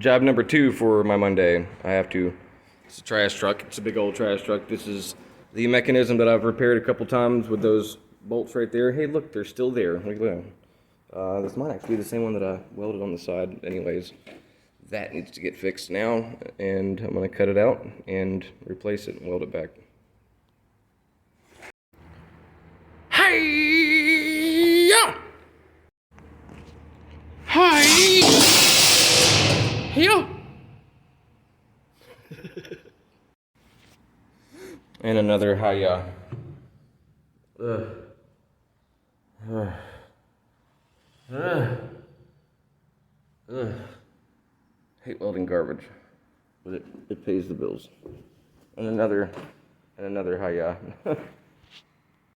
job number 2 for my Monday. It's a trash truck. It's a big old trash truck. This is the mechanism that I've repaired a couple times with those bolts right there. Hey, look, they're still there. Look at that. This might actually be the same one that I welded on the side. Anyways, that needs to get fixed now, and I'm going to cut it out and replace it and weld it back. Hi-ya! Hi! Here! And another hi-ya. Ugh. Ugh. Ugh. Ugh. Hate welding garbage, but it pays the bills. And another hi-ya.